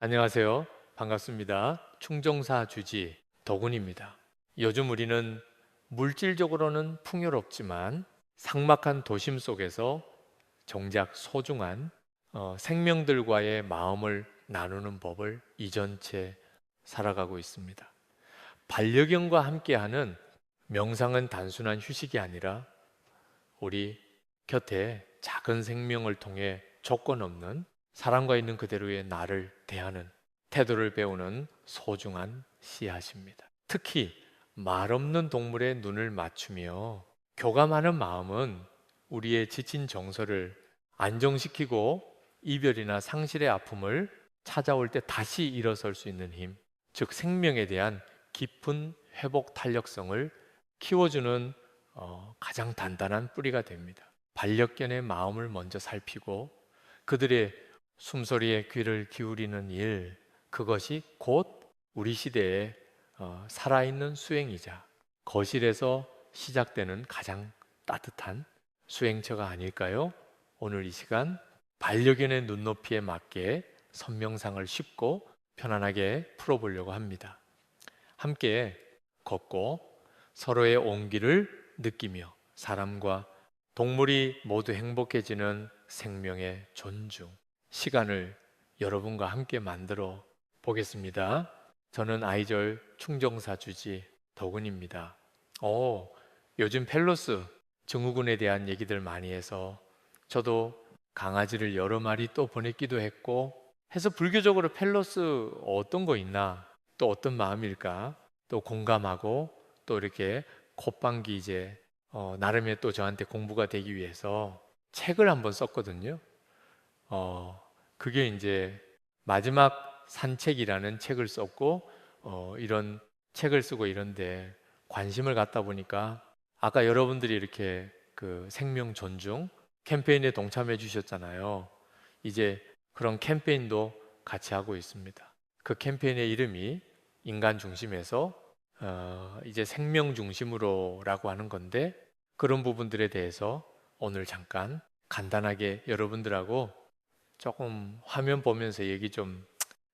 안녕하세요. 반갑습니다. 충정사 주지 덕운입니다. 요즘 우리는 물질적으로는 풍요롭지만 삭막한 도심 속에서 정작 소중한 생명들과의 마음을 나누는 법을 잊은 채 살아가고 있습니다. 반려견과 함께하는 명상은 단순한 휴식이 아니라 우리 곁에 작은 생명을 통해 조건 없는 사랑과 있는 그대로의 나를 대하는 태도를 배우는 소중한 씨앗입니다. 특히 말 없는 동물의 눈을 맞추며 교감하는 마음은 우리의 지친 정서를 안정시키고 이별이나 상실의 아픔을 찾아올 때 다시 일어설 수 있는 힘, 즉 생명에 대한 깊은 회복 탄력성을 키워주는 가장 단단한 뿌리가 됩니다. 반려견의 마음을 먼저 살피고 그들의 숨소리에 귀를 기울이는 일, 그것이 곧 우리 시대의 살아있는 수행이자 거실에서 시작되는 가장 따뜻한 수행처가 아닐까요? 오늘 이 시간 반려견의 눈높이에 맞게 선명상을 쉽고 편안하게 풀어보려고 합니다. 함께 걷고 서로의 온기를 느끼며 사람과 동물이 모두 행복해지는 생명의 존중, 시간을 여러분과 함께 만들어 보겠습니다. 저는 아이절 충정사 주지 덕은입니다. 요즘 펠로스 증후군에 대한 얘기들 많이 해서 저도 강아지를 여러 마리 또 보냈기도 했고 해서 불교적으로 펠로스 어떤 거 있나, 또 어떤 마음일까, 또 공감하고 또 이렇게 콧방귀 이제 나름의 또 저한테 공부가 되기 위해서 책을 한번 썼거든요. 그게 이제 마지막 산책이라는 책을 썼고, 이런 책을 쓰고 이런데 관심을 갖다 보니까 아까 여러분들이 이렇게 그 생명 존중 캠페인에 동참해 주셨잖아요. 이제 그런 캠페인도 같이 하고 있습니다. 그 캠페인의 이름이 인간 중심에서 이제 생명 중심으로라고 하는 건데, 그런 부분들에 대해서 오늘 잠깐 간단하게 여러분들하고 조금 화면 보면서 얘기 좀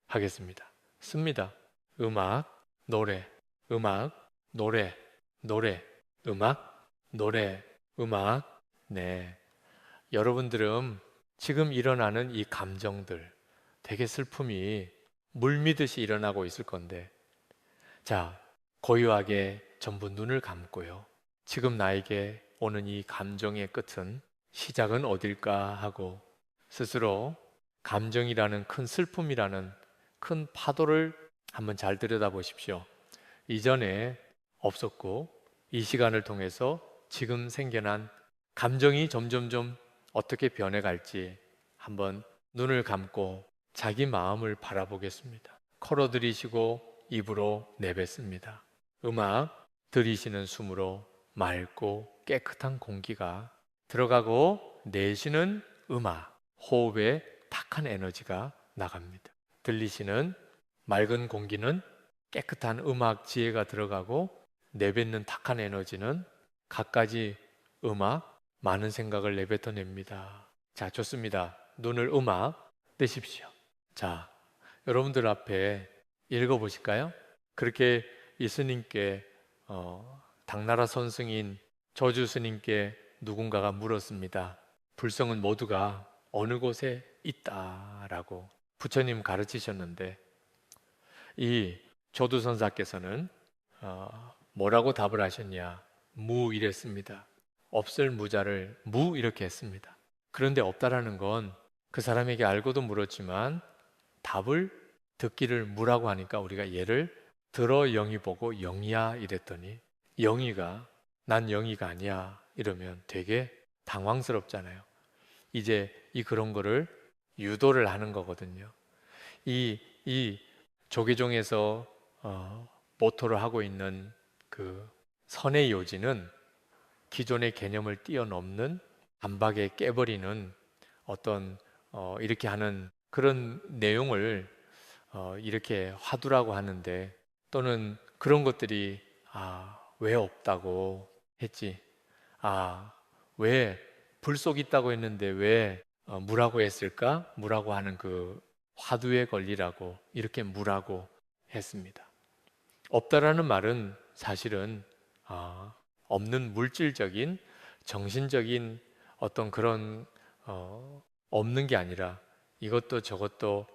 하겠습니다. 씁니다. 음악, 노래, 음악, 노래, 노래, 음악, 노래, 음악. 네. 여러분들은 지금 일어나는 이 감정들, 되게 슬픔이 물미듯이 일어나고 있을 건데, 자, 고요하게 전부 눈을 감고요. 지금 나에게 오는 이 감정의 끝은, 시작은 어딜까 하고 스스로 감정이라는 큰 슬픔이라는 큰 파도를 한번 잘 들여다보십시오. 이전에 없었고 이 시간을 통해서 지금 생겨난 감정이 점점점 어떻게 변해갈지 한번 눈을 감고 자기 마음을 바라보겠습니다. 코로 들이쉬고 입으로 내뱉습니다. 음악, 들이쉬는 숨으로 맑고 깨끗한 공기가 들어가고, 내쉬는 음악, 호흡에 탁한 에너지가 나갑니다. 들리시는 맑은 공기는 깨끗한 음악 지혜가 들어가고, 내뱉는 탁한 에너지는 갖가지 음악, 많은 생각을 내뱉어냅니다. 자, 좋습니다. 눈을 음악 뜨십시오. 자, 여러분들 앞에 읽어보실까요? 그렇게 이 스님께 당나라 선승인 조주 스님께 누군가가 물었습니다. 불성은 모두가 어느 곳에 있다라고 부처님 가르치셨는데, 이 조두선사께서는 뭐라고 답을 하셨냐? 무 이랬습니다. 없을 무자를 무 이렇게 했습니다. 그런데 없다라는 건 그 사람에게 알고도 물었지만 답을 듣기를 무라고 하니까 우리가 얘를 들어 영이 보고 영이야 이랬더니, 영이가 난 영이가 아니야 이러면 되게 당황스럽잖아요. 이제 이 그런 거를 유도를 하는 거거든요. 이 조계종에서 모토를 하고 있는 그 선의 요지는 기존의 개념을 뛰어넘는, 단박에 깨버리는 어떤 이렇게 하는 그런 내용을 이렇게 화두라고 하는데, 또는 그런 것들이 왜 없다고 했지? 왜 불 속 있다고 했는데 왜 무라고 했을까? 무라고 하는 그 화두에 걸리라고 이렇게 무라고 했습니다. 없다라는 말은 사실은 없는 물질적인 정신적인 어떤 그런 없는 게 아니라 이것도 저것도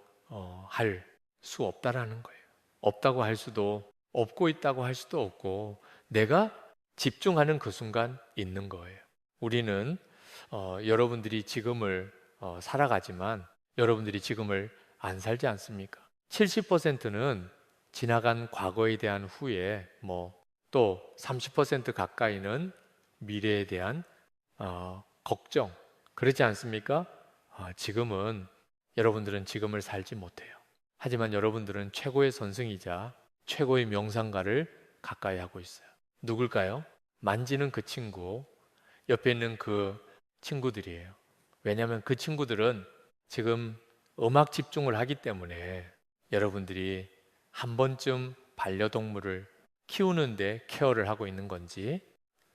할 수 없다라는 거예요. 없다고 할 수도 없고 있다고 할 수도 없고 내가 집중하는 그 순간 있는 거예요. 우리는 여러분들이 지금을 살아가지만 여러분들이 지금을 안 살지 않습니까? 70%는 지나간 과거에 대한 후회, 또 30% 가까이는 미래에 대한 걱정, 그렇지 않습니까? 여러분들은 지금을 살지 못해요. 하지만 여러분들은 최고의 선생이자 최고의 명상가를 가까이 하고 있어요. 누굴까요? 만지는 그 친구, 옆에 있는 그 친구들이에요. 왜냐하면 그 친구들은 지금 음악 집중을 하기 때문에 여러분들이 한 번쯤 반려동물을 키우는데 케어를 하고 있는 건지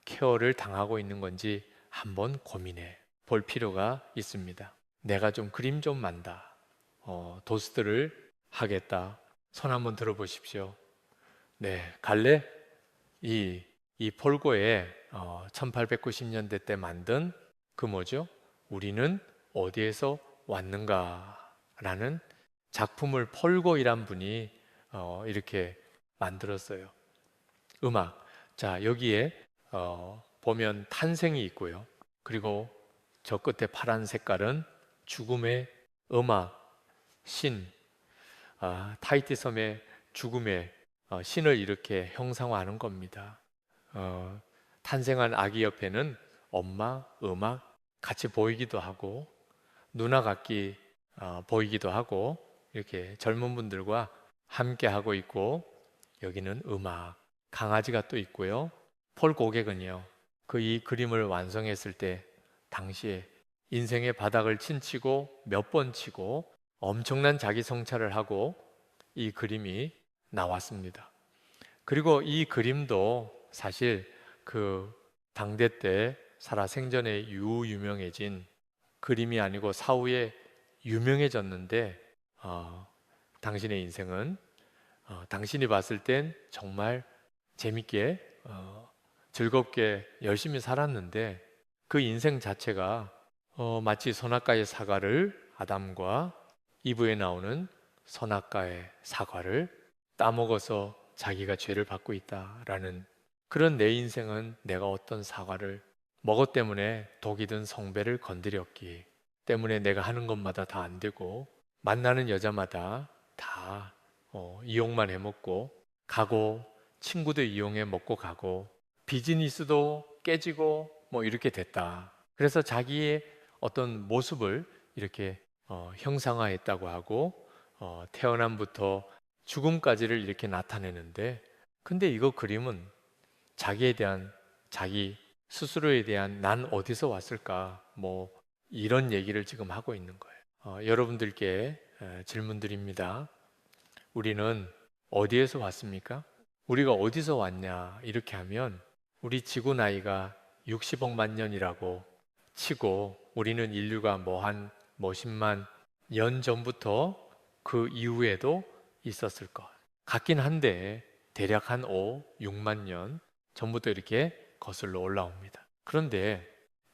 케어를 당하고 있는 건지 한번 고민해 볼 필요가 있습니다. 내가 좀 그림 좀 만다. 도스트를 하겠다. 손 한번 들어보십시오. 네, 갈래? 이 폴고에 1890년대 때 만든 그 뭐죠? 우리는 어디에서 왔는가라는 작품을 폴고이란 분이 이렇게 만들었어요. 음악. 자, 여기에 보면 탄생이 있고요. 그리고 저 끝에 파란 색깔은 죽음의 음악, 신, 타히티 섬의 죽음의 신을 이렇게 형상화하는 겁니다. 탄생한 아기 옆에는 엄마, 음악 같이 보이기도 하고 누나 같기 보이기도 하고 이렇게 젊은 분들과 함께 하고 있고 여기는 음악, 강아지가 또 있고요. 폴 고객은요. 이 그림을 완성했을 때 당시에 인생의 바닥을 친치고 몇 번 치고 엄청난 자기 성찰을 하고 이 그림이 나왔습니다. 그리고 이 그림도 사실 그 당대 때 살아생전에 유명해진 그림이 아니고 사후에 유명해졌는데 당신의 인생은 당신이 봤을 땐 정말 재밌게 즐겁게 열심히 살았는데 그 인생 자체가 마치 선악과의 사과를 아담과 이브에 나오는 선악과의 사과를 따먹어서 자기가 죄를 받고 있다라는 그런 내 인생은 내가 어떤 사과를 먹었 때문에 독이 든 성배를 건드렸기 때문에 내가 하는 것마다 다 안 되고 만나는 여자마다 다 이용만 해먹고 가고 친구도 이용해 먹고 가고 비즈니스도 깨지고 이렇게 됐다. 그래서 자기의 어떤 모습을 이렇게 형상화했다고 하고 태어남부터 죽음까지를 이렇게 나타내는데 근데 이거 그림은 자기에 대한 자기 스스로에 대한 난 어디서 왔을까 이런 얘기를 지금 하고 있는 거예요. 여러분들께 질문드립니다. 우리는 어디에서 왔습니까? 우리가 어디서 왔냐 이렇게 하면 우리 지구 나이가 60억만 년이라고 치고 우리는 인류가 한 몇십만 년 전부터 그 이후에도 있었을 것 같긴 한데 대략 한 6만 년 전부터 이렇게 거슬러 올라옵니다. 그런데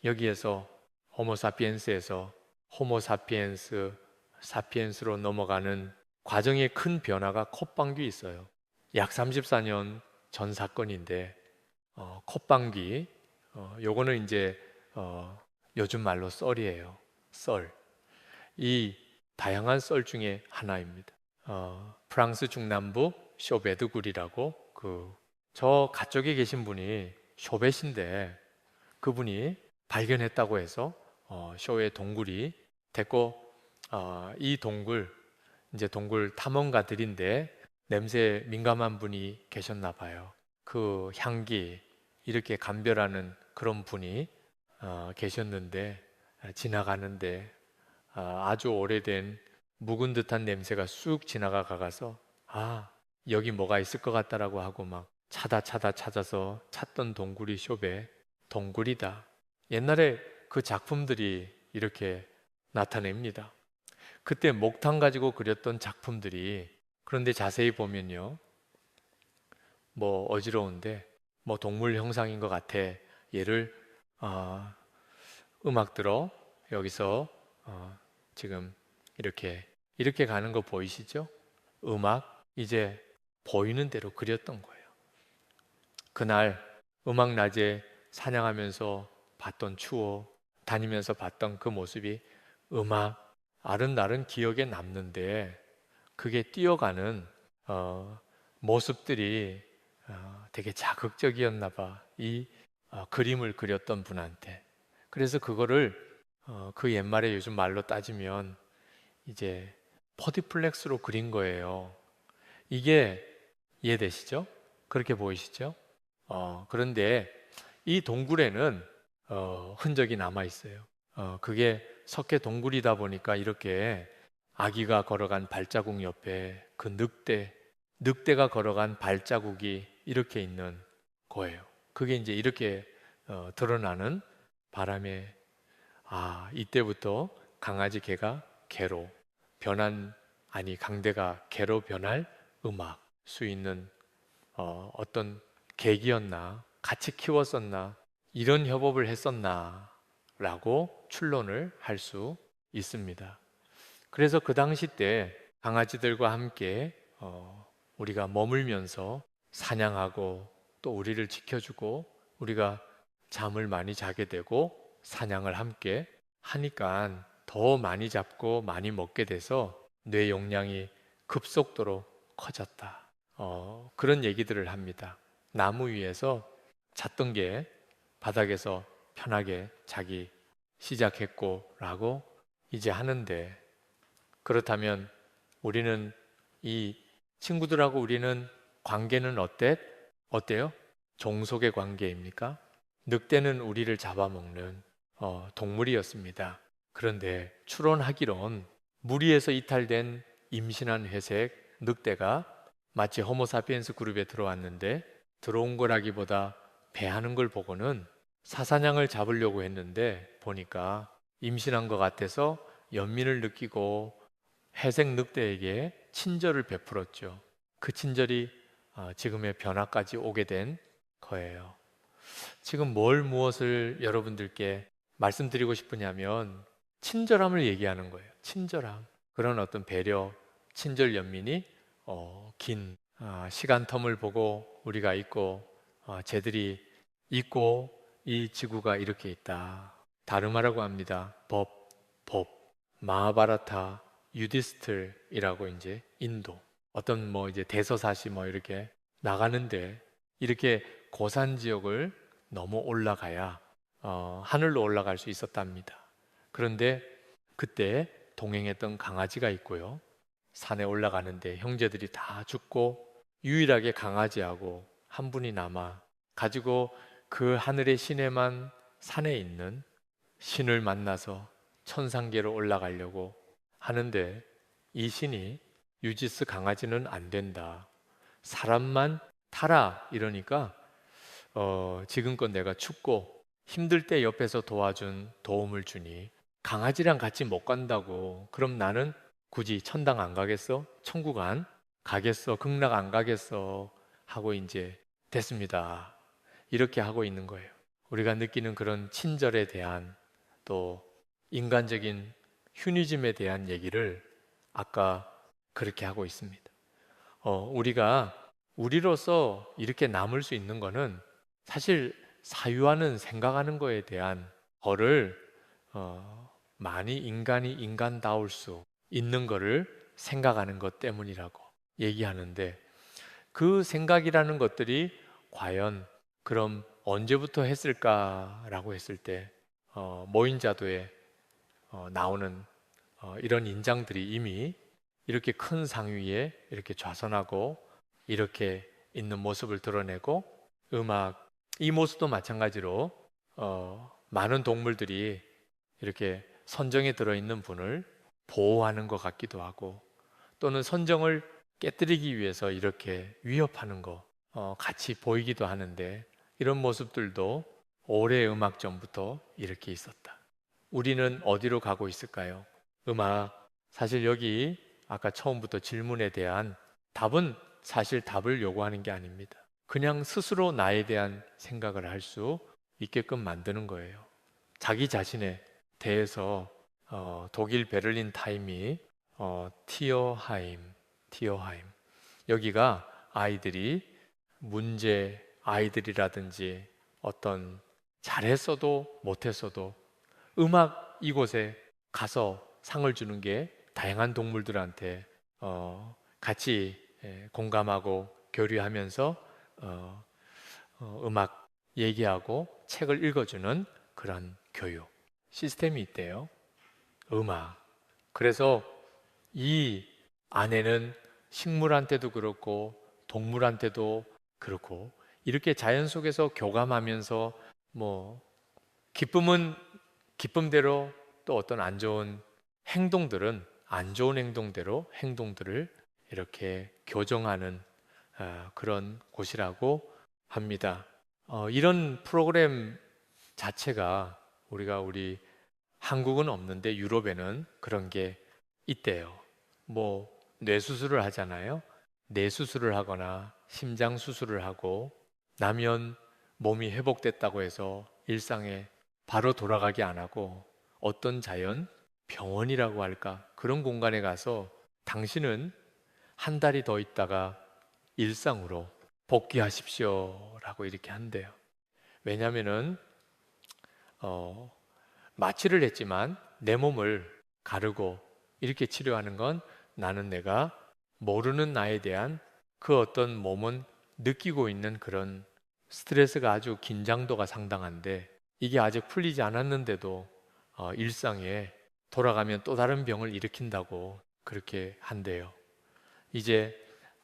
여기에서 호모사피엔스에서 호모사피엔스 사피엔스로 넘어가는 과정에 큰 변화가 콧방귀 있어요. 약 34년 전 사건인데 콧방귀 요거는 이제 요즘 말로 썰이에요. 썰. 이 다양한 썰 중에 하나입니다. 프랑스 중남부 쇼베드굴이라고 저 가쪽에 계신 분이 쇼벳인데 그분이 발견했다고 해서 쇼의 동굴이 됐고 이 동굴 이제 동굴 탐험가들인데 냄새에 민감한 분이 계셨나 봐요. 그 향기 이렇게 감별하는 그런 분이 계셨는데 지나가는데 아주 오래된 묵은 듯한 냄새가 쑥 지나가 가서 여기 뭐가 있을 것 같다라고 하고 막 찾아서 찾던 동굴이 쇼베 동굴이다. 옛날에 그 작품들이 이렇게 나타냅니다. 그때 목탄 가지고 그렸던 작품들이, 그런데 자세히 보면요, 뭐 어지러운데 뭐 동물 형상인 것 같아. 얘를 어, 음악 들어 여기서 지금 이렇게 가는 거 보이시죠? 음악 이제 보이는 대로 그렸던 거예요. 그날 음악 낮에 사냥하면서 봤던 추억, 다니면서 봤던 그 모습이 음악 아른아른 기억에 남는데, 그게 뛰어가는 모습들이 되게 자극적이었나 봐. 이 그림을 그렸던 분한테. 그래서 그거를 그 옛말에 요즘 말로 따지면 이제 퍼디플렉스로 그린 거예요. 이게 이해되시죠? 그렇게 보이시죠? 그런데 이 동굴에는 흔적이 남아 있어요. 그게 석회 동굴이다 보니까 이렇게 아기가 걸어간 발자국 옆에 그 늑대가 걸어간 발자국이 이렇게 있는 거예요. 그게 이제 이렇게 드러나는 바람에, 이때부터 강아지 개가 개로 변한, 아니 강대가 개로 변할 음악 수 있는 어떤 계기였나, 같이 키웠었나, 이런 협업을 했었나 라고 추론을 할 수 있습니다. 그래서 그 당시 때 강아지들과 함께 우리가 머물면서 사냥하고 또 우리를 지켜주고, 우리가 잠을 많이 자게 되고 사냥을 함께 하니까 더 많이 잡고 많이 먹게 돼서 뇌 용량이 급속도로 커졌다. 그런 얘기들을 합니다. 나무 위에서 잤던 게 바닥에서 편하게 자기 시작했고 라고 이제 하는데, 그렇다면 우리는, 이 친구들하고 우리는 관계는 어때요? 종속의 관계입니까? 늑대는 우리를 잡아먹는 동물이었습니다. 그런데 추론하기론 무리에서 이탈된 임신한 회색 늑대가 마치 호모사피엔스 그룹에 들어왔는데, 들어온 거라기보다 배하는 걸 보고는 사사냥을 잡으려고 했는데 보니까 임신한 것 같아서 연민을 느끼고 회색 늑대에게 친절을 베풀었죠. 그 친절이 지금의 변화까지 오게 된 거예요. 지금 무엇을 여러분들께 말씀드리고 싶으냐면 친절함을 얘기하는 거예요. 친절함. 그런 어떤 배려, 친절 연민이 긴 시간 텀을 보고 우리가 있고, 쟤들이 있고 이 지구가 이렇게 있다. 다르마라고 합니다. 법, 마하바라타, 유디스틀이라고, 이제 인도 어떤 뭐 이제 대서사시 뭐 이렇게 나가는데, 이렇게 고산 지역을 넘어 올라가야 하늘로 올라갈 수 있었답니다. 그런데 그때 동행했던 강아지가 있고요. 산에 올라가는데 형제들이 다 죽고 유일하게 강아지하고 한 분이 남아 가지고 그 하늘의 신에만, 산에 있는 신을 만나서 천상계로 올라가려고 하는데, 이 신이 유지스 강아지는 안 된다. 사람만 타라 이러니까 지금껏 내가 춥고 힘들 때 옆에서 도와준 도움을 주니 강아지랑 같이 못 간다고. 그럼 나는 굳이 천당 안 가겠어? 천국 안 가겠어? 극락 안 가겠어? 하고 이제 됐습니다. 이렇게 하고 있는 거예요. 우리가 느끼는 그런 친절에 대한, 또 인간적인 휴니즘에 대한 얘기를 아까 그렇게 하고 있습니다. 우리가 우리로서 이렇게 남을 수 있는 거는 사실 사유하는, 생각하는 거에 대한 거를 많이 인간이 인간다울 수 있는 거를 생각하는 것 때문이라고 얘기하는데, 그 생각이라는 것들이 과연 그럼 언제부터 했을까라고 했을 때 모인자도에 나오는 이런 인장들이 이미 이렇게 큰 상위에 이렇게 좌선하고 이렇게 있는 모습을 드러내고, 음악 이 모습도 마찬가지로 많은 동물들이 이렇게 선정에 들어있는 분을 보호하는 것 같기도 하고, 또는 선정을 깨뜨리기 위해서 이렇게 위협하는 거 같이 보이기도 하는데, 이런 모습들도 오래 음악 전부터 이렇게 있었다. 우리는 어디로 가고 있을까요? 음악 사실 여기 아까 처음부터 질문에 대한 답은 사실 답을 요구하는 게 아닙니다. 그냥 스스로 나에 대한 생각을 할 수 있게끔 만드는 거예요. 자기 자신에 대해서 독일 베를린 타임이 티어하임 여기가 아이들이 아이들이라든지 어떤 잘했어도 못했어도 음악 이곳에 가서 상을 주는 게 다양한 동물들한테 같이 공감하고 교류하면서 음악 얘기하고 책을 읽어주는 그런 교육 시스템이 있대요. 음악. 그래서 이 안에는 식물한테도 그렇고 동물한테도 그렇고 이렇게 자연 속에서 교감하면서 뭐 기쁨은 기쁨대로 또 어떤 안 좋은 행동들은 안 좋은 행동대로 행동들을 이렇게 교정하는 그런 곳이라고 합니다. 이런 프로그램 자체가 우리 한국은 없는데 유럽에는 그런 게 있대요. 뭐 뇌수술을 하잖아요. 뇌수술을 하거나 심장 수술을 하고 나면 몸이 회복됐다고 해서 일상에 바로 돌아가게 안 하고 어떤 자연 병원이라고 할까 그런 공간에 가서 당신은 한 달이 더 있다가 일상으로 복귀하십시오라고 이렇게 한대요. 왜냐하면은 마취를 했지만 내 몸을 가르고 이렇게 치료하는 건 나는 내가 모르는 나에 대한 그 어떤 몸은 느끼고 있는 그런 스트레스가 아주 긴장도가 상당한데 이게 아직 풀리지 않았는데도 일상에 돌아가면 또 다른 병을 일으킨다고 그렇게 한대요. 이제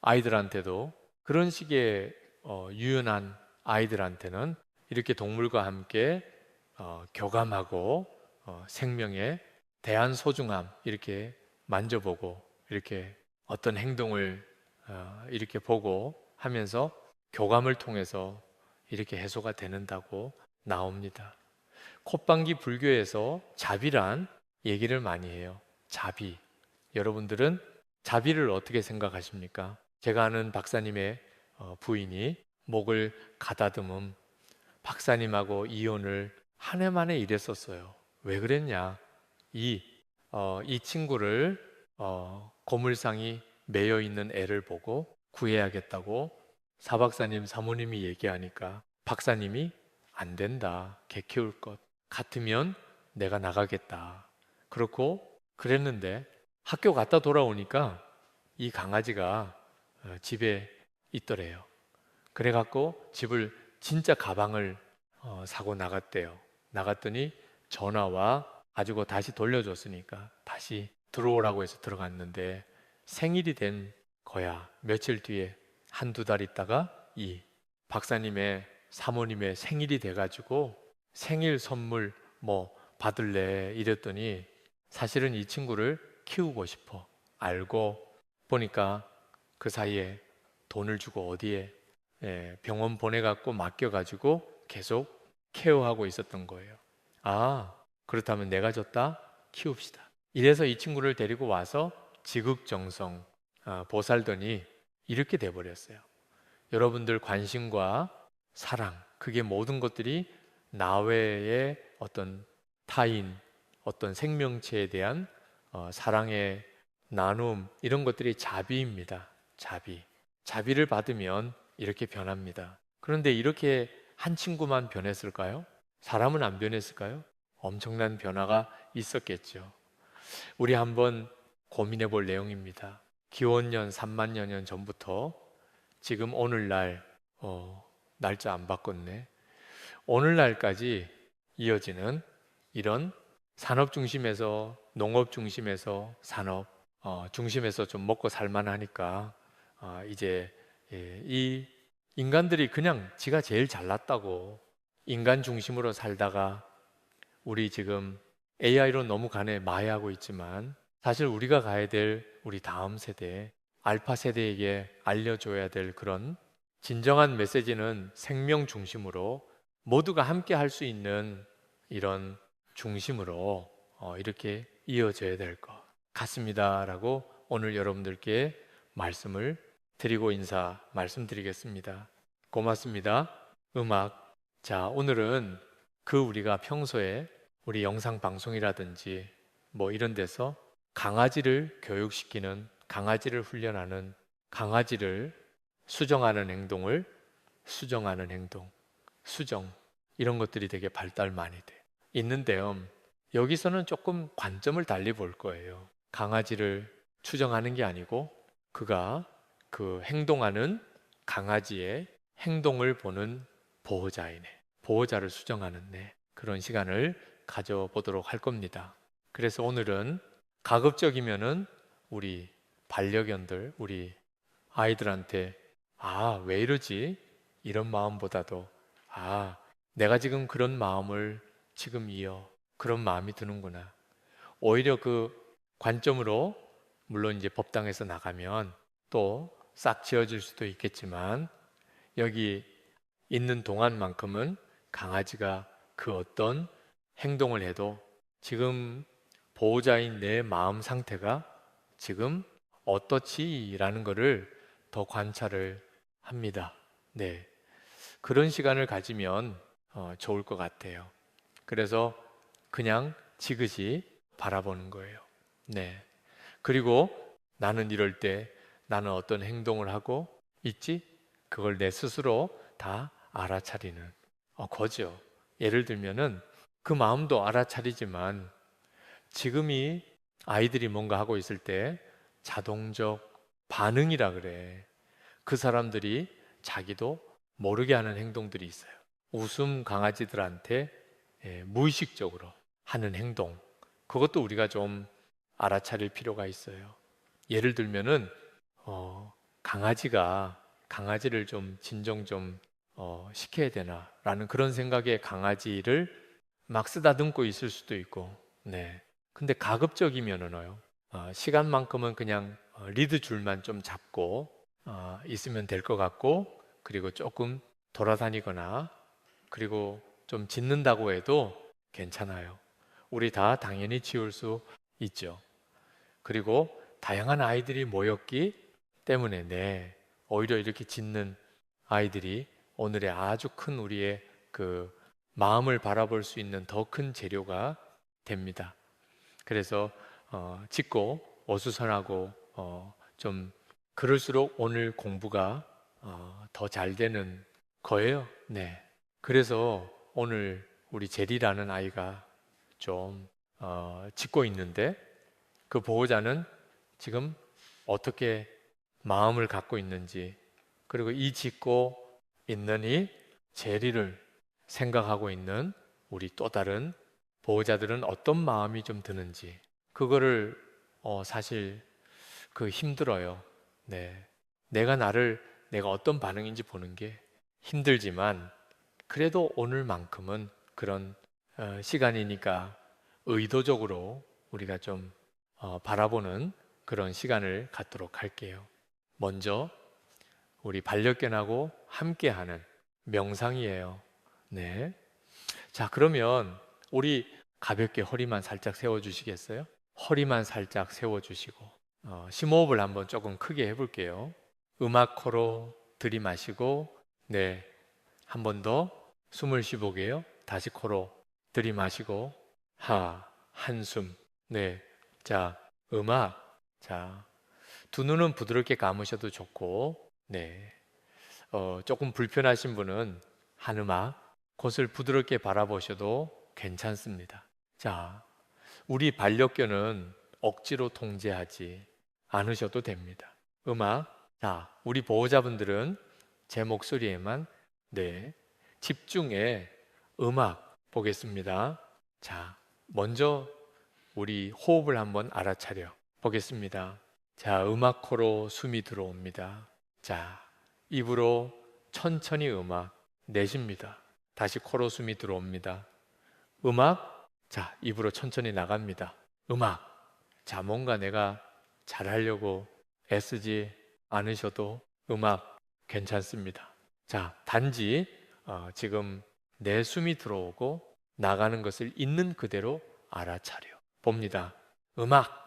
아이들한테도 그런 식의 유연한 아이들한테는 이렇게 동물과 함께 교감하고 생명의 대한 소중함 이렇게 만져보고 이렇게 어떤 행동을 이렇게 보고 하면서 교감을 통해서 이렇게 해소가 되는다고 나옵니다. 콧방귀 불교에서 자비란 얘기를 많이 해요. 자비. 여러분들은 자비를 어떻게 생각하십니까? 제가 아는 박사님의 부인이 목을 가다듬음 박사님하고 이혼을 한 해 만에 일했었어요. 왜 그랬냐? 이 친구를 고물상이 매여 있는 애를 보고 구해야겠다고 사박사님 사모님이 얘기하니까 박사님이 안 된다. 개 키울 것 같으면 내가 나가겠다. 그렇고 그랬는데 학교 갔다 돌아오니까 이 강아지가 집에 있더래요. 그래갖고 집을 진짜 가방을 사고 나갔대요. 나갔더니 전화와 가지고 다시 돌려줬으니까 다시 들어오라고 해서 들어갔는데 생일이 된 거야. 며칠 뒤에 한두 달 있다가 이 박사님의 사모님의 생일이 돼가지고 생일 선물 뭐 받을래 이랬더니 사실은 이 친구를 키우고 싶어. 알고 보니까 그 사이에 돈을 주고 어디에 병원 보내갖고 맡겨가지고 계속 케어하고 있었던 거예요. 아, 그렇다면 내가 줬다? 키웁시다. 이래서 이 친구를 데리고 와서 지극정성 보살더니 이렇게 돼버렸어요. 여러분들 관심과 사랑, 그게 모든 것들이 나 외의 어떤 타인, 어떤 생명체에 대한 사랑의 나눔, 이런 것들이 자비입니다. 자비. 자비를 받으면 이렇게 변합니다. 그런데 이렇게 한 친구만 변했을까요? 사람은 안 변했을까요? 엄청난 변화가 있었겠죠. 우리 한번 고민해 볼 내용입니다. 기원년 3만여 년 전부터 지금 오늘날 날짜 안 바꿨네. 오늘날까지 이어지는 이런 산업 중심에서 농업 중심에서 산업 중심에서 좀 먹고 살만하니까 이제 이 인간들이 그냥 지가 제일 잘났다고 인간 중심으로 살다가 우리 지금 AI로 너무 간에 마해하고 있지만 사실 우리가 가야 될 우리 다음 세대 알파 세대에게 알려줘야 될 그런 진정한 메시지는 생명 중심으로 모두가 함께 할 수 있는 이런 중심으로 이렇게 이어져야 될 것. 같습니다라고 오늘 여러분들께 말씀을 드리고 말씀드리겠습니다. 고맙습니다. 음악. 자, 오늘은 우리가 평소에 우리 영상 방송이라든지 뭐 이런 데서 강아지를 교육시키는, 강아지를 훈련하는, 강아지를 수정하는 행동을 수정하는 행동, 수정, 이런 것들이 되게 발달 많이 돼 있는데요. 여기서는 조금 관점을 달리 볼 거예요. 강아지를 추정하는 게 아니고 그가 그 행동하는 강아지의 행동을 보는 보호자이네. 보호자를 수정하는 그런 시간을 가져보도록 할 겁니다. 그래서 오늘은 가급적이면은 우리 반려견들, 우리 아이들한테 왜 이러지? 이런 마음보다도 내가 지금 그런 마음을 지금 그런 마음이 드는구나. 오히려 그 관점으로 물론 이제 법당에서 나가면 또 싹 지어질 수도 있겠지만 여기 있는 동안만큼은 강아지가 그 어떤 행동을 해도 지금 보호자인 내 마음 상태가 지금 어떻지라는 거를 더 관찰을 합니다. 네. 그런 시간을 가지면 좋을 것 같아요. 그래서 그냥 지그시 바라보는 거예요. 네. 그리고 나는 이럴 때 나는 어떤 행동을 하고 있지? 그걸 내 스스로 다 알아차리는 거죠. 예를 들면은 그 마음도 알아차리지만 지금이 아이들이 뭔가 하고 있을 때 자동적 반응이라 그래. 그 사람들이 자기도 모르게 하는 행동들이 있어요. 웃음 강아지들한테 무의식적으로 하는 행동. 그것도 우리가 좀 알아차릴 필요가 있어요. 예를 들면은 강아지를 좀 진정 좀 시켜야 되나라는 그런 생각에 강아지를 막 쓰다듬고 있을 수도 있고, 네. 근데 가급적이면은요, 시간만큼은 그냥 리드 줄만 좀 잡고 있으면 될 것 같고, 그리고 조금 돌아다니거나, 그리고 좀 짖는다고 해도 괜찮아요. 우리 다 당연히 지울 수 있죠. 그리고 다양한 아이들이 모였기 때문에 오히려 이렇게 짖는 아이들이 오늘의 아주 큰 우리의 그 마음을 바라볼 수 있는 더 큰 재료가 됩니다. 그래서 짖고 어수선하고 좀 그럴수록 오늘 공부가 더 잘 되는 거예요. 네. 그래서 오늘 우리 제리라는 아이가 좀 짖고 있는데 그 보호자는 지금 어떻게 마음을 갖고 있는지, 그리고 이 짖고 있는 이 제리를 생각하고 있는 우리 또 다른 보호자들은 어떤 마음이 좀 드는지, 그거를 사실 힘들어요. 네. 내가 어떤 반응인지 보는 게 힘들지만 그래도 오늘만큼은 그런 시간이니까 의도적으로 우리가 좀 바라보는 그런 시간을 갖도록 할게요. 먼저 우리 반려견하고 함께하는 명상이에요. 네. 자, 그러면 우리 가볍게 허리만 살짝 세워주시겠어요? 허리만 살짝 세워주시고 심호흡을 한번 조금 크게 해볼게요. 음악 코로 들이마시고, 네, 한 번 더 숨을 쉬보게요. 다시 코로 들이마시고, 한숨. 네, 자, 음악. 자, 두 눈은 부드럽게 감으셔도 좋고, 네, 조금 불편하신 분은 한음악, 곳을 부드럽게 바라보셔도 괜찮습니다. 자, 우리 반려견은 억지로 통제하지 않으셔도 됩니다. 음악. 자, 우리 보호자분들은 제 목소리에만 집중해 음악 보겠습니다. 자, 먼저 우리 호흡을 한번 알아차려 보겠습니다. 자, 음악 코로 숨이 들어옵니다. 자, 입으로 천천히 음악 내쉽니다. 다시 코로 숨이 들어옵니다. 음악. 자, 입으로 천천히 나갑니다. 음악. 자, 뭔가 내가 잘하려고 애쓰지 않으셔도 음악 괜찮습니다. 자, 단지 지금 내 숨이 들어오고 나가는 것을 있는 그대로 알아차려 봅니다. 음악.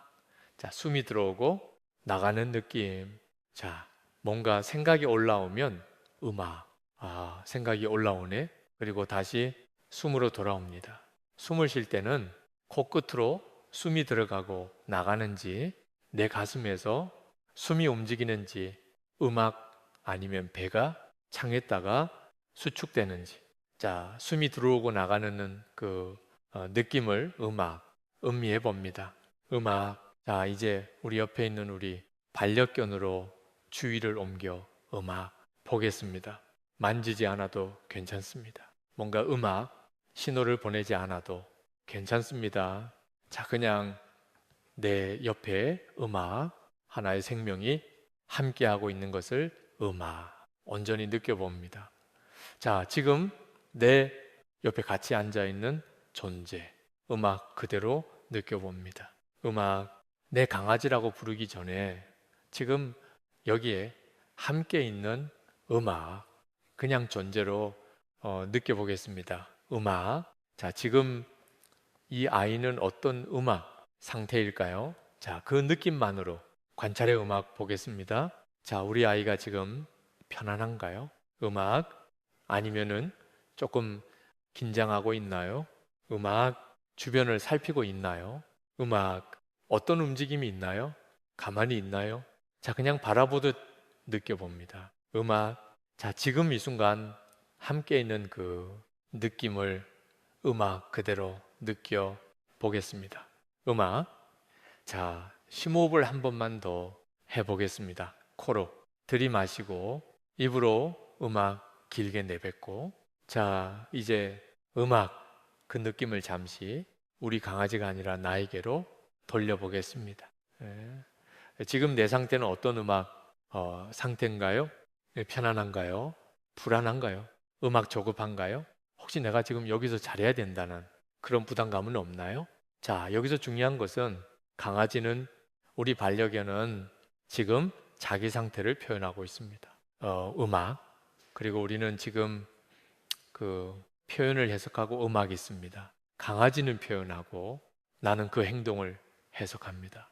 자, 숨이 들어오고 나가는 느낌. 자, 뭔가 생각이 올라오면 음악. 아, 생각이 올라오네. 그리고 다시 숨으로 돌아옵니다. 숨을 쉴 때는 코끝으로 숨이 들어가고 나가는지, 내 가슴에서 숨이 움직이는지, 음악 아니면 배가 창에다가 수축되는지. 자, 숨이 들어오고 나가는 그 느낌을 음미해 봅니다. 음악. 자, 이제 우리 옆에 있는 우리 반려견으로 주의를 옮겨 음악 보겠습니다. 만지지 않아도 괜찮습니다. 뭔가 음악 신호를 보내지 않아도 괜찮습니다. 자, 그냥 내 옆에 음악, 하나의 생명이 함께하고 있는 것을 온전히 느껴봅니다. 자, 지금 내 옆에 같이 앉아 있는 존재, 음악 그대로 느껴봅니다. 음악, 내 강아지라고 부르기 전에 지금 여기에 함께 있는 음악, 그냥 존재로 느껴보겠습니다. 음악. 자, 지금 이 아이는 어떤 음악 상태일까요? 자, 그 느낌만으로 관찰의 음악 보겠습니다. 자, 우리 아이가 지금 편안한가요? 음악 아니면은 조금 긴장하고 있나요? 음악 주변을 살피고 있나요? 음악 어떤 움직임이 있나요? 가만히 있나요? 자, 그냥 바라보듯 느껴봅니다. 음악. 자, 지금 이 순간 함께 있는 그 느낌을 음악 그대로 느껴 보겠습니다. 음악. 자, 심호흡을 한 번만 더 해보겠습니다. 코로 들이마시고 입으로 음악 길게 내뱉고. 자, 이제 음악 그 느낌을 잠시 우리 강아지가 아니라 나에게로 돌려보겠습니다. 예. 지금 내 상태는 어떤 음악 상태인가요? 예, 편안한가요? 불안한가요? 음악 조급한가요? 혹시 내가 지금 여기서 잘해야 된다는 그런 부담감은 없나요? 자, 여기서 중요한 것은 강아지는, 우리 반려견은 지금 자기 상태를 표현하고 있습니다. 음악. 그리고 우리는 지금 그 표현을 해석하고 음악이 있습니다. 강아지는 표현하고 나는 그 행동을 해석합니다.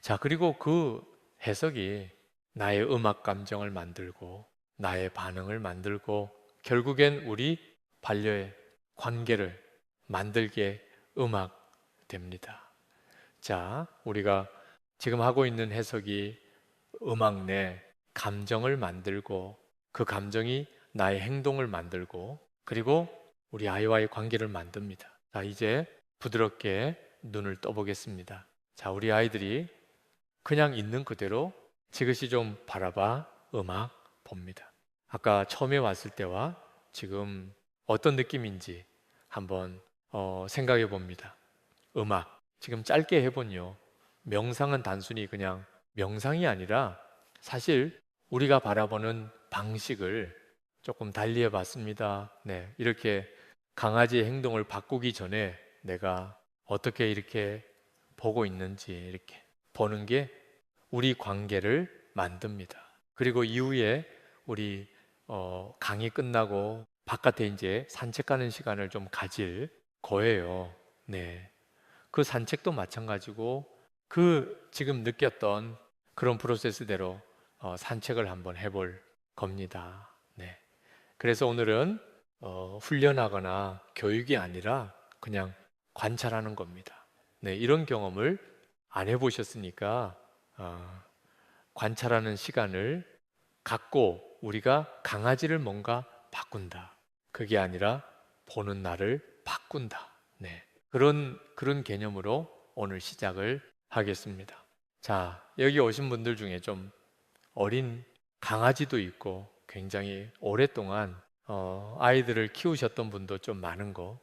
자, 그리고 그 해석이 나의 음악 감정을 만들고 나의 반응을 만들고 결국엔 우리 반려의 관계를 만들게 음악 됩니다. 자, 우리가 지금 하고 있는 해석이 음악 내 감정을 만들고 그 감정이 나의 행동을 만들고 그리고 우리 아이와의 관계를 만듭니다. 자, 이제 부드럽게 눈을 떠보겠습니다. 자, 우리 아이들이 그냥 있는 그대로 지그시 좀 바라봐 음악 봅니다. 아까 처음에 왔을 때와 지금 어떤 느낌인지 한번 생각해 봅니다. 음악. 지금 짧게 해본요. 명상은 단순히 그냥 명상이 아니라 사실 우리가 바라보는 방식을 조금 달리 해봤습니다. 네, 이렇게 강아지의 행동을 바꾸기 전에 내가 어떻게 이렇게 보고 있는지 이렇게 보는 게 우리 관계를 만듭니다. 그리고 이후에 우리 강의 끝나고 바깥에 이제 산책하는 시간을 좀 가질 거예요. 네. 그 산책도 마찬가지고 그 지금 느꼈던 그런 프로세스대로 산책을 한번 해볼 겁니다. 네. 그래서 오늘은 훈련하거나 교육이 아니라 그냥 관찰하는 겁니다. 네, 이런 경험을 안 해보셨으니까 관찰하는 시간을 갖고 우리가 강아지를 뭔가 바꾼다. 그게 아니라 보는 나를 바꾼다. 네. 그런 개념으로 오늘 시작을 하겠습니다. 자, 여기 오신 분들 중에 좀 어린 강아지도 있고 굉장히 오랫동안 아이들을 키우셨던 분도 좀 많은 것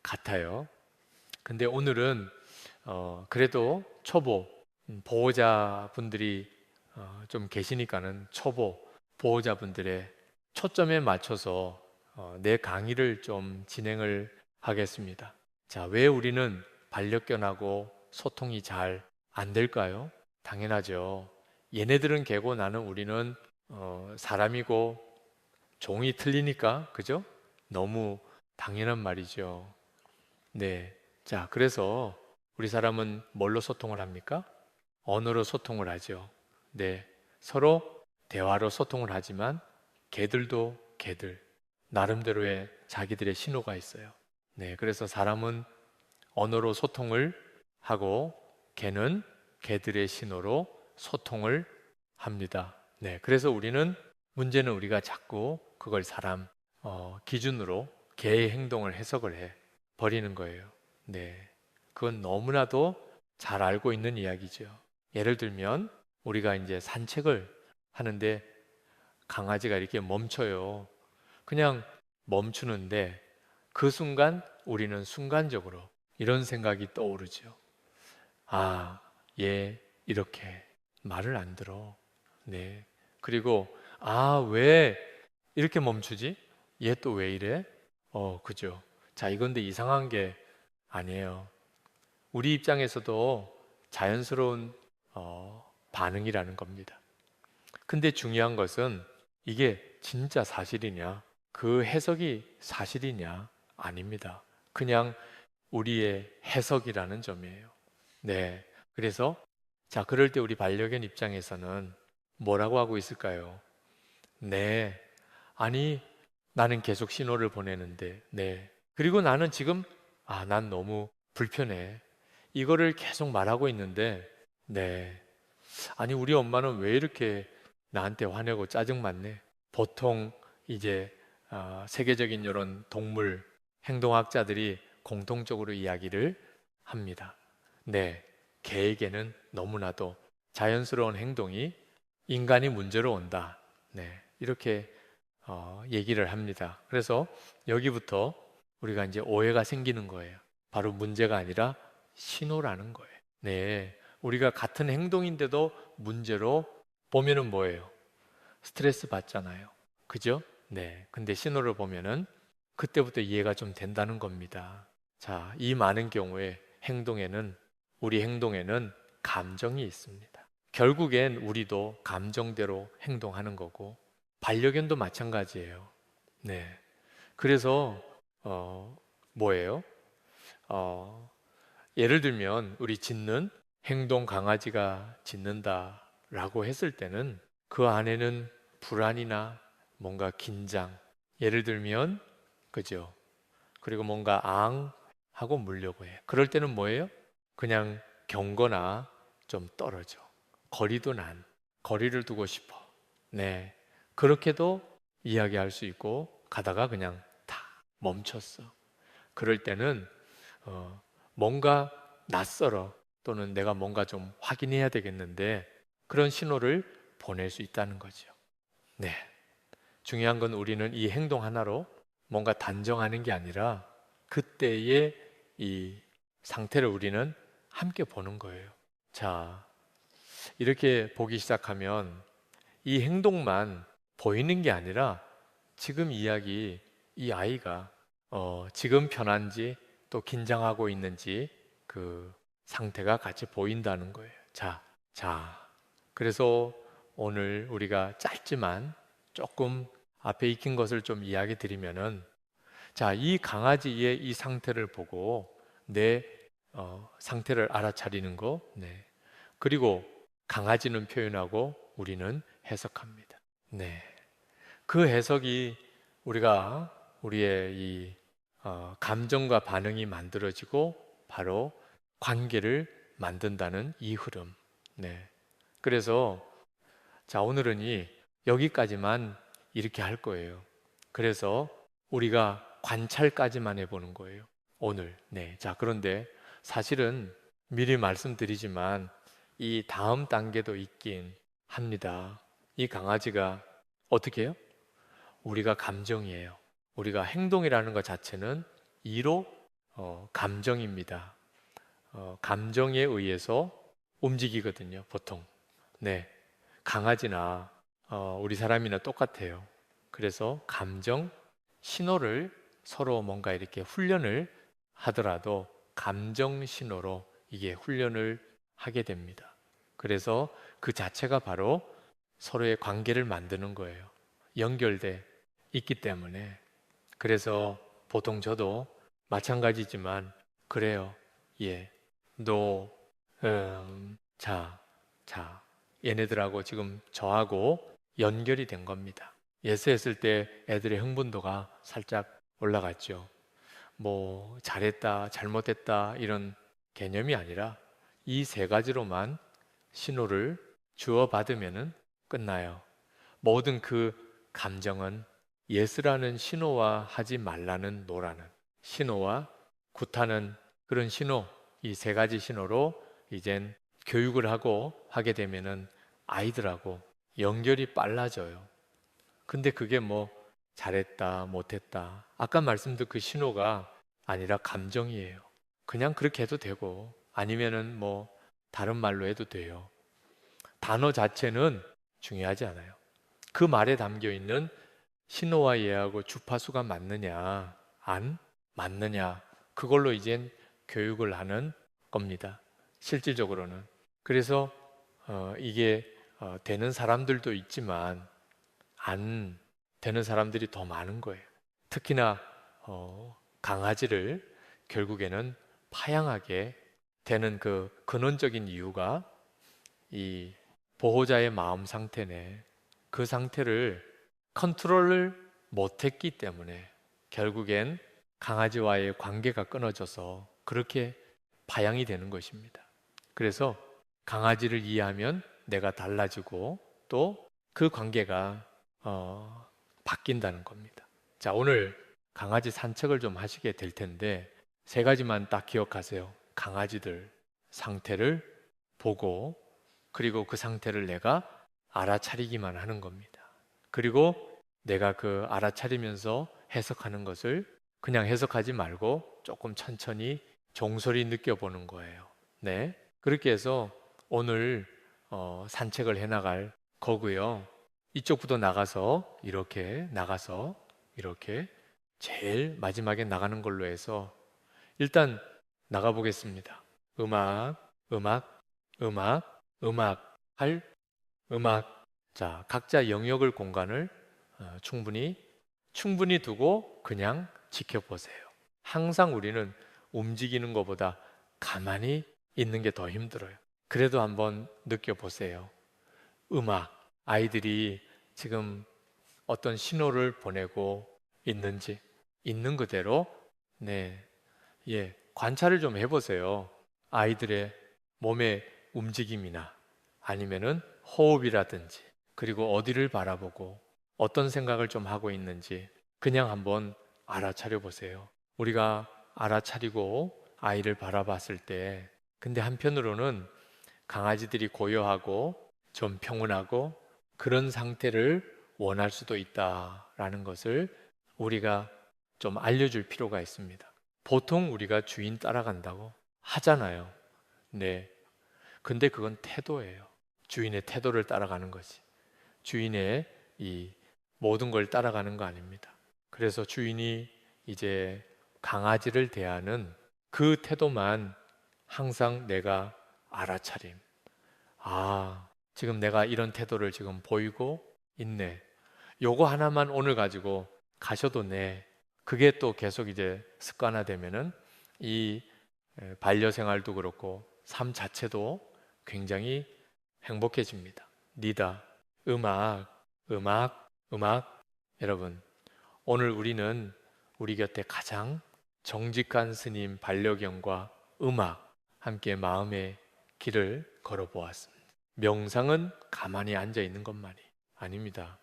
같아요. 근데 오늘은 그래도 초보 보호자분들이 좀 계시니까는 초보 보호자분들의 초점에 맞춰서 내 강의를 좀 진행을 하겠습니다. 자, 왜 우리는 반려견하고 소통이 잘 안 될까요? 당연하죠. 얘네들은 개고 나는 우리는 사람이고 종이 틀리니까, 그죠? 너무 당연한 말이죠. 네. 자, 그래서 우리 사람은 뭘로 소통을 합니까? 언어로 소통을 하죠. 네, 서로 대화로 소통을 하지만 개들도 개들, 나름대로의 자기들의 신호가 있어요. 네, 그래서 사람은 언어로 소통을 하고 개는 개들의 신호로 소통을 합니다. 네, 그래서 문제는 우리가 자꾸 그걸 사람 기준으로 개의 행동을 해석을 해 버리는 거예요. 네, 그건 너무나도 잘 알고 있는 이야기죠. 예를 들면 우리가 이제 산책을 하는데 강아지가 이렇게 멈춰요. 그냥 멈추는데 그 순간 우리는 순간적으로 이런 생각이 떠오르죠. 아, 얘 이렇게 말을 안 들어. 네. 그리고 왜 이렇게 멈추지? 얘 또 왜 이래? 그죠. 자, 이건데 이상한 게 아니에요. 우리 입장에서도 자연스러운 반응이라는 겁니다. 근데 중요한 것은 이게 진짜 사실이냐? 그 해석이 사실이냐? 아닙니다. 그냥 우리의 해석이라는 점이에요. 네. 그래서 자, 그럴 때 우리 반려견 입장에서는 뭐라고 하고 있을까요? 네. 아니, 나는 계속 신호를 보내는데, 네. 그리고 나는 지금, 난 너무 불편해. 이거를 계속 말하고 있는데, 네. 아니, 우리 엄마는 왜 이렇게 나한테 화내고 짜증 많네? 보통 이제 세계적인 이런 동물 행동학자들이 공통적으로 이야기를 합니다. 네, 개에게는 너무나도 자연스러운 행동이 인간이 문제로 온다. 네, 이렇게 얘기를 합니다. 그래서 여기부터 우리가 이제 오해가 생기는 거예요. 바로 문제가 아니라 신호라는 거예요. 네, 우리가 같은 행동인데도 문제로 보면은 뭐예요? 스트레스 받잖아요. 그죠? 네. 근데 신호를 보면은 그때부터 이해가 좀 된다는 겁니다. 자, 이 많은 경우에 우리 행동에는 감정이 있습니다. 결국엔 우리도 감정대로 행동하는 거고, 반려견도 마찬가지예요. 네. 그래서, 뭐예요? 어, 예를 들면, 우리 짖는 행동 강아지가 짖는다라고 했을 때는 그 안에는 불안이나 뭔가 긴장, 예를 들면, 그죠? 그리고 뭔가 하고 물려고 해. 그럴 때는 뭐예요? 그냥 경거나 좀 떨어져. 거리를 두고 싶어. 네. 그렇게도 이야기할 수 있고, 가다가 그냥 다 멈췄어. 그럴 때는, 뭔가 낯설어. 또는 내가 뭔가 좀 확인해야 되겠는데, 그런 신호를 보낼 수 있다는 거죠. 네. 중요한 건 우리는 이 행동 하나로 뭔가 단정하는 게 아니라 그때의 이 상태를 우리는 함께 보는 거예요. 자, 이렇게 보기 시작하면 이 행동만 보이는 게 아니라 지금 이 아이가 지금 편한지 또 긴장하고 있는지 그 상태가 같이 보인다는 거예요. 자, 그래서 오늘 우리가 짧지만 조금 앞에 익힌 것을 좀 이야기 드리면은 자, 이 강아지의 이 상태를 보고 내 상태를 알아차리는 거, 네. 그리고 강아지는 표현하고 우리는 해석합니다. 네. 그 해석이 우리의 이 감정과 반응이 만들어지고 바로 관계를 만든다는 이 흐름. 네. 그래서 자, 오늘은 여기까지만 이렇게 할 거예요. 그래서 우리가 관찰까지만 해보는 거예요. 오늘. 네. 자, 그런데 사실은 미리 말씀드리지만 이 다음 단계도 있긴 합니다. 이 강아지가 어떻게 해요? 우리가 감정이에요. 우리가 행동이라는 것 자체는 이로 감정입니다. 감정에 의해서 움직이거든요, 보통. 네. 강아지나 우리 사람이나 똑같아요. 그래서 감정, 신호를 서로 뭔가 이렇게 훈련을 하더라도 감정 신호로 이게 훈련을 하게 됩니다. 그래서 그 자체가 바로 서로의 관계를 만드는 거예요. 연결돼 있기 때문에. 그래서 보통 저도 마찬가지지만 그래요. 예. 너, 자, 자, 얘네들하고 지금 저하고 연결이 된 겁니다. 예스했을 때 애들의 흥분도가 살짝 올라갔죠. 뭐, 잘했다, 잘못했다, 이런 개념이 아니라 이 세 가지로만 신호를 주어받으면은 끝나요. 모든 그 감정은 예스라는 신호와 하지 말라는 노라는 신호와 굿하는 그런 신호, 이 세 가지 신호로 이젠 교육을 하고 하게 되면은 아이들하고 연결이 빨라져요. 근데 그게 뭐 잘했다, 못했다. 아까 말씀드린 그 신호가 아니라 감정이에요. 그냥 그렇게 해도 되고 아니면은 뭐 다른 말로 해도 돼요. 단어 자체는 중요하지 않아요. 그 말에 담겨 있는 신호와 예하고 주파수가 맞느냐, 안 맞느냐, 그걸로 이젠 교육을 하는 겁니다. 실질적으로는. 그래서 이게 되는 사람들도 있지만 안 되는 사람들이 더 많은 거예요. 특히나 강아지를 결국에는 파양하게 되는 그 근원적인 이유가 이 보호자의 마음 상태네. 그 상태를 컨트롤을 못했기 때문에 결국엔 강아지와의 관계가 끊어져서 그렇게 파양이 되는 것입니다. 그래서 강아지를 이해하면 내가 달라지고 또 그 관계가 바뀐다는 겁니다. 자, 오늘 강아지 산책을 좀 하시게 될 텐데 세 가지만 딱 기억하세요. 강아지들 상태를 보고 그리고 그 상태를 내가 알아차리기만 하는 겁니다. 그리고 내가 그 알아차리면서 해석하는 것을 그냥 해석하지 말고 조금 천천히 종소리 느껴보는 거예요. 네. 그렇게 해서 오늘 산책을 해나갈 거고요. 이쪽부터 나가서 이렇게 제일 마지막에 나가는 걸로 해서 일단 나가보겠습니다. 음악, 음악, 음악, 음악, 할 음악. 자, 각자 영역을 공간을 충분히 두고 그냥 지켜보세요. 항상 우리는 움직이는 것보다 가만히 있는 게 더 힘들어요. 그래도 한번 느껴보세요. 음악, 아이들이 지금 어떤 신호를 보내고 있는지 있는 그대로 네, 예, 관찰을 좀 해보세요. 아이들의 몸의 움직임이나 아니면은 호흡이라든지 그리고 어디를 바라보고 어떤 생각을 좀 하고 있는지 그냥 한번 알아차려 보세요. 우리가 알아차리고 아이를 바라봤을 때 근데 한편으로는 강아지들이 고요하고 좀 평온하고 그런 상태를 원할 수도 있다라는 것을 우리가 좀 알려줄 필요가 있습니다. 보통 우리가 주인 따라간다고 하잖아요. 네. 근데 그건 태도예요. 주인의 태도를 따라가는 거지. 주인의 이 모든 걸 따라가는 거 아닙니다. 그래서 주인이 이제 강아지를 대하는 그 태도만 항상 내가 알아차림. 아, 지금 내가 이런 태도를 지금 보이고 있네. 요거 하나만 오늘 가지고 가셔도 네. 그게 또 계속 이제 습관화되면은 이 반려생활도 그렇고 삶 자체도 굉장히 행복해집니다. 니다, 음악, 음악, 음악. 여러분, 오늘 우리는 우리 곁에 가장 정직한 스님 반려견과 음악 함께 마음의 길을 걸어보았습니다. 명상은 가만히 앉아 있는 것만이 아닙니다.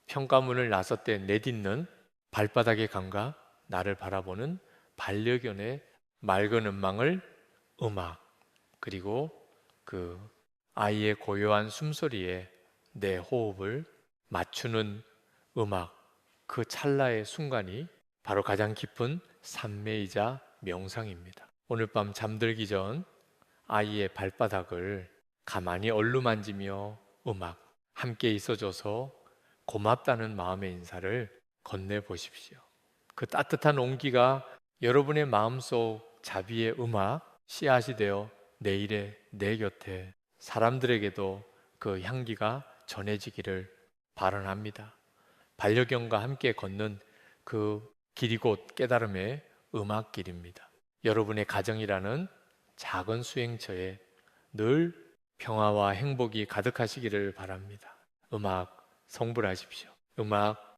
평가문을 나섰때 내딛는 발바닥의 감각, 나를 바라보는 반려견의 맑은 음망을 음악, 그리고 그 아이의 고요한 숨소리에 내 호흡을 맞추는 음악, 그 찰나의 순간이 바로 가장 깊은 산매이자 명상입니다. 오늘 밤 잠들기 전 아이의 발바닥을 가만히 얼루만지며 음악, 함께 있어줘서 고맙다는 마음의 인사를 건네보십시오. 그 따뜻한 온기가 여러분의 마음속 자비의 음악, 씨앗이 되어 내일의 내 곁에 사람들에게도 그 향기가 전해지기를 바라합니다. 반려견과 함께 걷는 그 길이 곧 깨달음의 음악길입니다. 여러분의 가정이라는 작은 수행처에 늘 평화와 행복이 가득하시기를 바랍니다. 음악 성불하십시오. 음악